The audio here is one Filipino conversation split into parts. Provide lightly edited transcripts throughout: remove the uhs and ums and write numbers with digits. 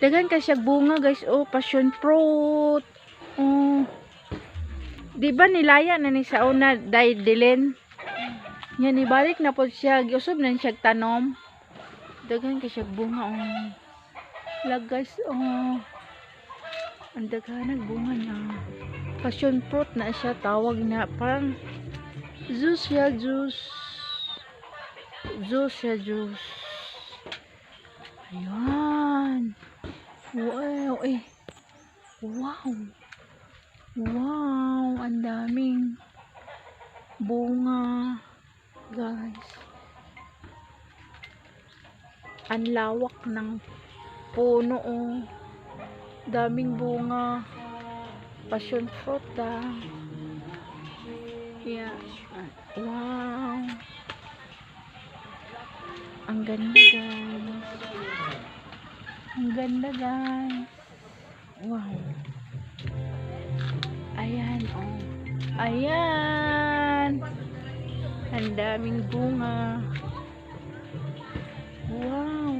Daghan ka siya bunga guys. Oh, passion fruit. Oh. Di ba nilaya na ni sa una dilin? Yan ibalik na po siya. Giusob na siya tanom. Daghan ka siya bunga. Oh. Lag guys. Oh. Ang daghan bunga niya. Passion fruit na siya tawag na. Parang juice siya juice. Juice siya juice. Ayan. Wow, eh. Wow. Wow, ang daming bunga, guys. Ang lawak ng puno, oh. Daming bunga. Passion fruit, ah. Yeah. Wow. Ang ganda, guys. Ang ganda, guys. Wow. Ayan, oh. Ayan. Ang daming bunga. Wow.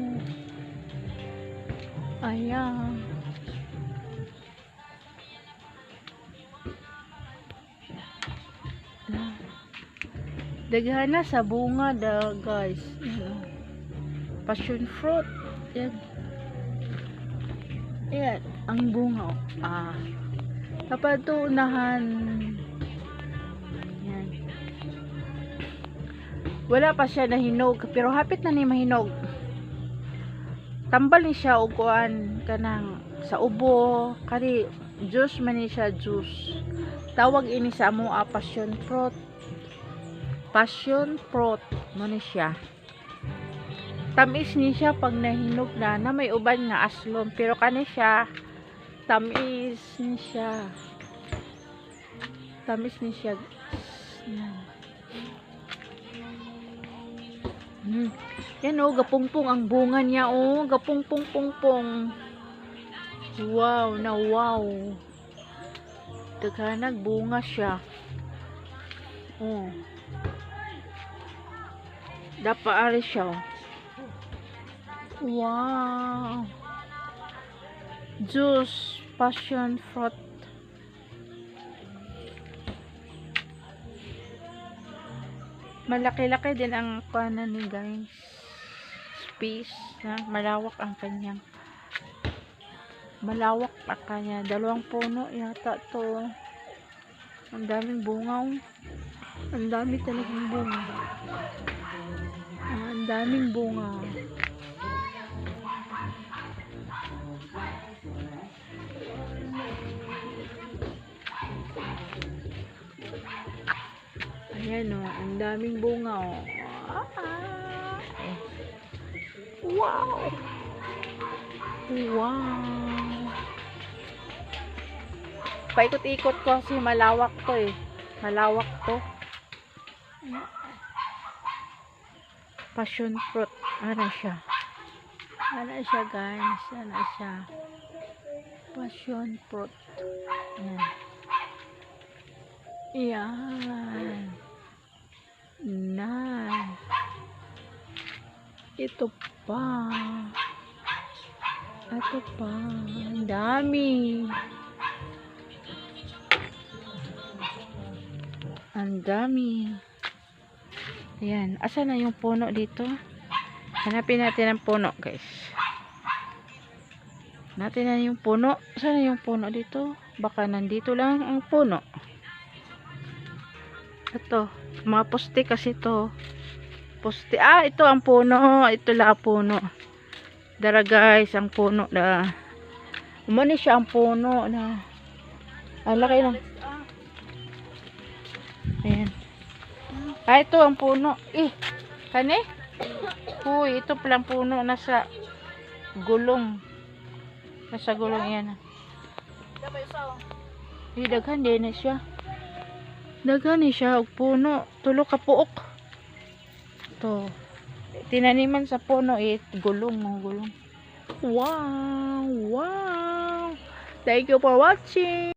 Ayan. Daghan na sa bunga da, guys. Passion fruit. Yan. Ayan. Ang bunga, oh. Ah. Kapag ito unahan, yan. Wala pa siya nahinog, pero hapit na ni mahinog. Tambal ni siya og kuan kanang sa ubo, kani juice man ni siya juice. Tawag ini sa amo passion fruit. Passion fruit mo ni siya. Tamis ni siya pag nahinog na may uban nga aslom, pero kani siya tamis ni siya. Tamis ni siya. Yan oh, gapungpong ang bunga niya oh. Gapungpong-pungpong. Wow, na wow. Daghanag bunga siya. Oh. Dapaari siya. Wow. Juice, passion fruit. Malaki-laki din ang kuanan ni guys. Space, na malawak ang kanyang. Malawak pa kanya. 2 puno yata to. Ang daming bunga. Ang dami talagang bunga. Ang daming bunga. Ayan o, ang daming bunga o. Wow! Wow! Paikot-ikot ko kasi malawak to eh. Malawak to. Passion fruit. Ano siya? Ano siya guys? Ano siya? Passion fruit. Ayan. Ayan. Nice. Ito pa. Ito pa. Ang dami. Ang dami. Ayan. Asa na yung puno dito? Hanapin natin ang puno, guys. Natin na yung puno. Saan na yung puno dito? Baka nandito lang ang puno. Ito. Mga poste kasi ito. Poste. Ah, ito ang puno. Ito lang ang puno. Dara guys, ang puno na. Umani siya ang puno na. Ang laki lang. Ayan. Ah, ito ang puno. Eh, kani? Uy, ito palang puno. Nasa gulong. Nasa gulong yan. Eh, daghan din na siya. Daghan ni siya og puno. Tulo ka puok. To. Tinaniman sa puno gulong mo gulong. Wow! Wow! Thank you for watching.